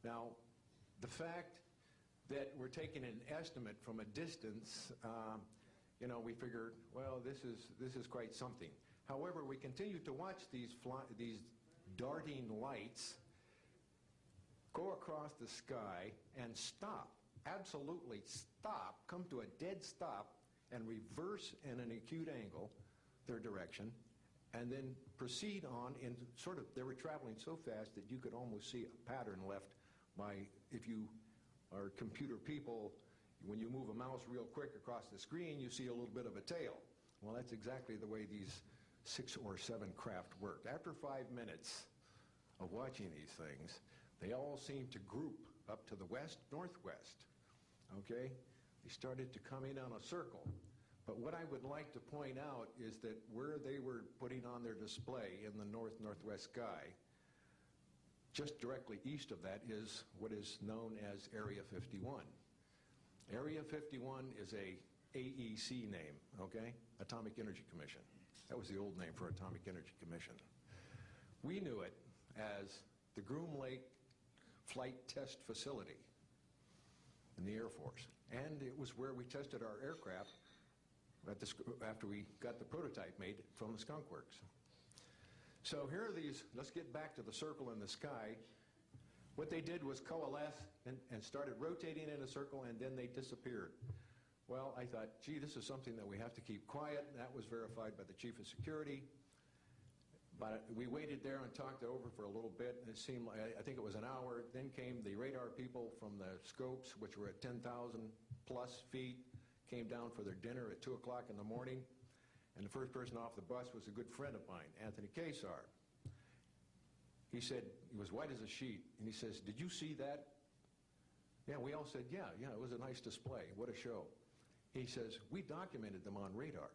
Now, the fact that we're taking an estimate from a distance, you know, we figured, well, this is quite something. However, we continued to watch these darting lights go across the sky and stop, absolutely stop, come to a dead stop, and reverse in an acute angle their direction, and then proceed on in sort of, they were traveling so fast that you could almost see a pattern left by, if you are computer people, when you move a mouse real quick across the screen, you see a little bit of a tail. Well, that's exactly the way these 6 or 7 craft worked. After 5 minutes of watching these things, they all seemed to group up to the west-northwest. Okay? They started to come in on a circle. But what I would like to point out is that where they were putting on their display in the north-northwest sky, just directly east of that is what is known as Area 51. Area 51 is a AEC name, okay? Atomic Energy Commission. That was the old name for Atomic Energy Commission. We knew it as the Groom Lake Flight Test Facility in the Air Force. And it was where we tested our aircraft after we got the prototype made from the Skunk Works. So here are these, let's get back to the circle in the sky. What they did was coalesce and started rotating in a circle, and then they disappeared. Well, I thought, gee, this is something that we have to keep quiet. That was verified by the Chief of Security. But we waited there and talked it over for a little bit, and it seemed like, I think it was an hour. Then came the radar people from the scopes, which were at 10,000 plus feet, came down for their dinner at 2 o'clock in the morning. And the first person off the bus was a good friend of mine, Anthony Kesar. He said, he was white as a sheet, and he says, did you see that? Yeah, we all said, yeah, it was a nice display. What a show. He says, we documented them on radar.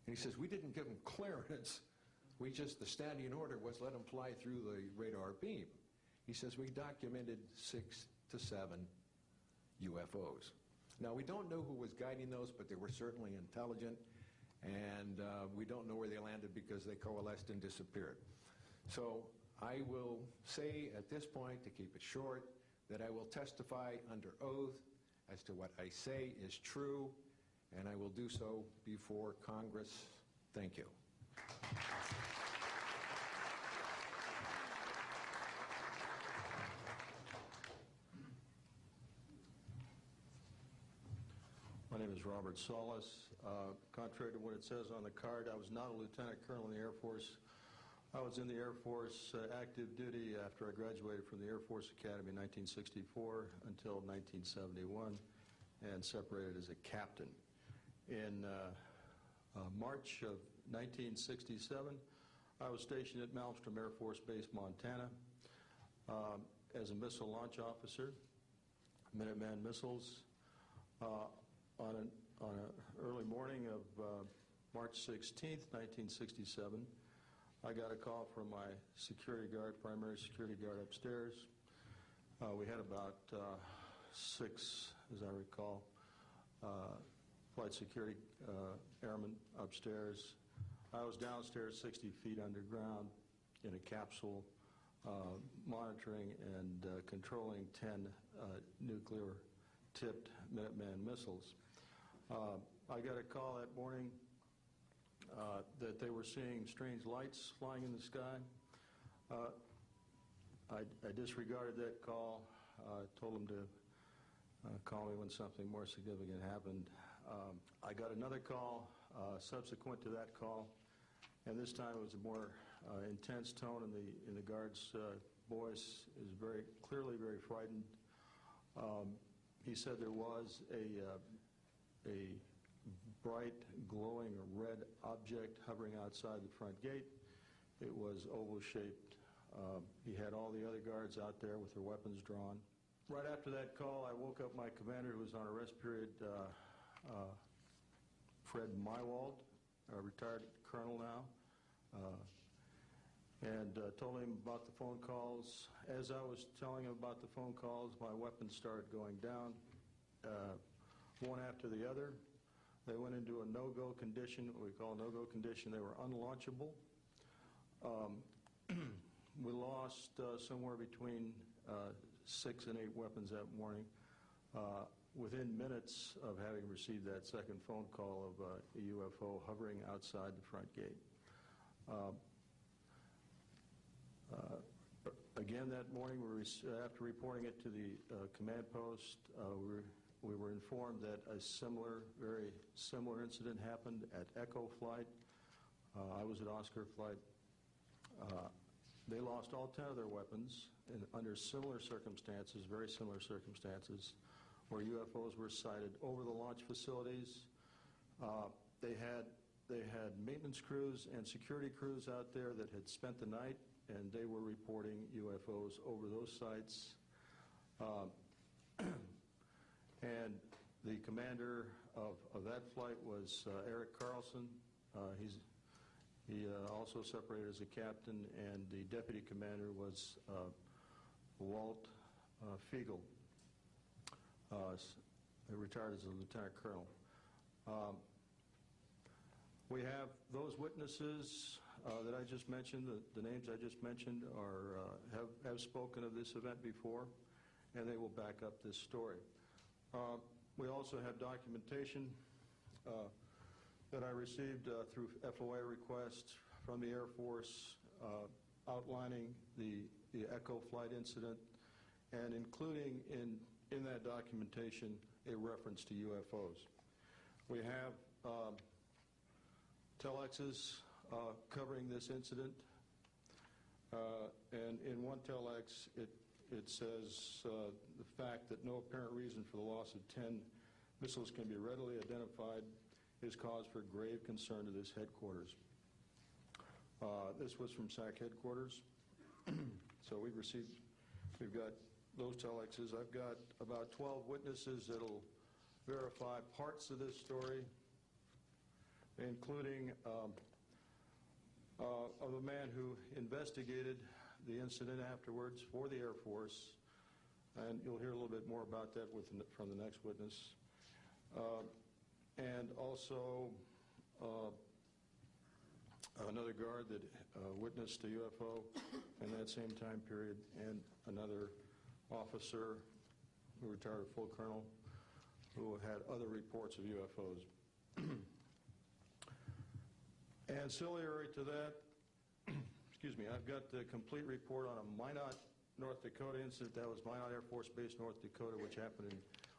And he says, we didn't give them clearance. We just, the standing order was let them fly through the radar beam. He says, we documented 6 to 7 UFOs. Now, we don't know who was guiding those, but they were certainly intelligent. And we don't know where they landed because they coalesced and disappeared. So I will say at this point, to keep it short, that I will testify under oath as to what I say is true, and I will do so before Congress. Thank you. My name is Robert Solis. Contrary to what it says on the card, I was not a lieutenant colonel in the Air Force. I was in the Air Force active duty after I graduated from the Air Force Academy in 1964 until 1971 and separated as a captain. In March of 1967, I was stationed at Malmstrom Air Force Base, Montana, as a missile launch officer, Minuteman missiles. On an early morning of March 16th, 1967, I got a call from my security guard, primary security guard upstairs. We had about 6, as I recall, flight security airmen upstairs. I was downstairs 60 feet underground in a capsule monitoring and controlling 10 nuclear-tipped Minuteman missiles. I got a call that morning that they were seeing strange lights flying in the sky. I disregarded that call, told them to call me when something more significant happened. I got another call subsequent to that call, and this time it was a more intense tone in the guard's voice. It was very clearly very frightened. He said there was a bright, glowing red object hovering outside the front gate. It was oval-shaped. He had all the other guards out there with their weapons drawn. Right after that call, I woke up my commander, who was on a rest period, Fred Mywald, a retired colonel now, and told him about the phone calls. As I was telling him about the phone calls, my weapons started going down, one after the other. They went into a no-go condition, what we call a no-go condition. They were unlaunchable. We lost somewhere between 6 and 8 weapons that morning. Within minutes of having received that second phone call of a UFO hovering outside the front gate. Again that morning, after reporting it to the command post, we were informed that a very similar incident happened at Echo Flight. I was at Oscar Flight. They lost all 10 of their weapons under similar circumstances, very similar circumstances, where UFOs were sighted over the launch facilities. They had maintenance crews and security crews out there that had spent the night, and they were reporting UFOs over those sites. And the commander of that flight was Eric Carlson. He also separated as a captain, and the deputy commander was Walt Fiegel, retired as a lieutenant colonel. We have those witnesses that I just mentioned, the names I just mentioned, have spoken of this event before, and they will back up this story. We also have documentation that I received through FOA requests from the Air Force outlining the Echo Flight incident, and including in that documentation a reference to UFOs. We have telexes covering this incident, and in one telex it says the fact that no apparent reason for the loss of 10 missiles can be readily identified is cause for grave concern to this headquarters. This was from SAC headquarters. So we've got those telexes. I've got about 12 witnesses that'll verify parts of this story, including of a man who investigated the incident afterwards for the Air Force, and you'll hear a little bit more about that from the next witness. And also another guard that witnessed a UFO in that same time period, and another officer who retired full colonel who had other reports of UFOs. Ancillary to that, excuse me, I've got the complete report on a Minot, North Dakota incident. That was Minot Air Force Base, North Dakota, which happened in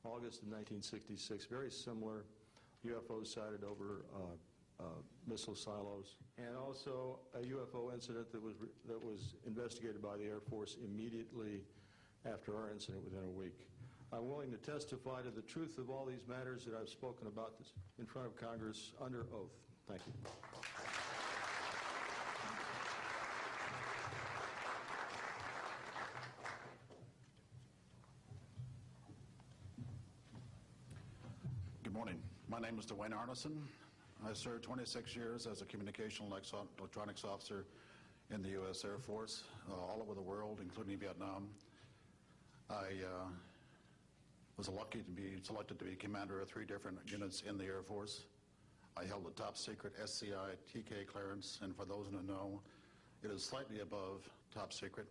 August of 1966. Very similar UFOs sighted over missile silos, and also a UFO incident that was investigated by the Air Force immediately after our incident within a week. I'm willing to testify to the truth of all these matters that I've spoken about this in front of Congress under oath. Thank you. Good morning. My name is Dwayne Arneson. I served 26 years as a communication electronics officer in the U.S. Air Force, all over the world, including Vietnam. I was lucky to be selected to be commander of 3 different units in the Air Force. I held the top secret SCI TK clearance, and for those who know, it is slightly above top secret.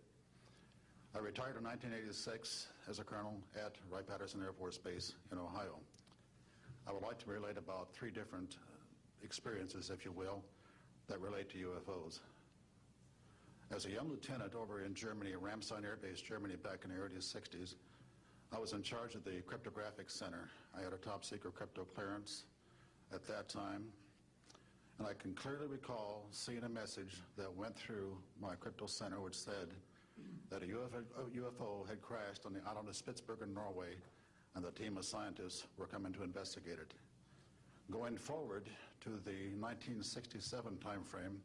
I retired in 1986 as a colonel at Wright-Patterson Air Force Base in Ohio. I would like to relate about 3 different experiences, if you will, that relate to UFOs. As a young lieutenant over in Germany, Ramstein Air Base, Germany, back in the early 60s, I was in charge of the cryptographic center. I had a top secret crypto clearance at that time, and I can clearly recall seeing a message that went through my crypto center which said that a UFO had crashed on the island of Spitsbergen, Norway, and the team of scientists were coming to investigate it. Going forward to the 1967 time frame,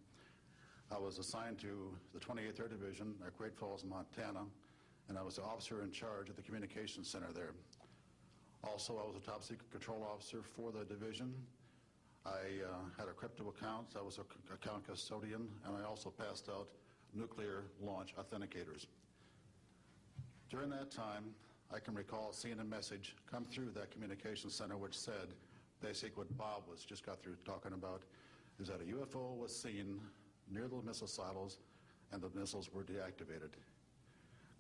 I was assigned to the 28th Air Division at Great Falls, Montana, and I was the officer in charge of the communications center there. Also, I was a top secret control officer for the division. I had a crypto account. I was an account custodian, and I also passed out nuclear launch authenticators. During that time, I can recall seeing a message come through that communications center which said, basically what Bob just got through talking about, is that a UFO was seen near the missile silos and the missiles were deactivated.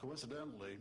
Coincidentally,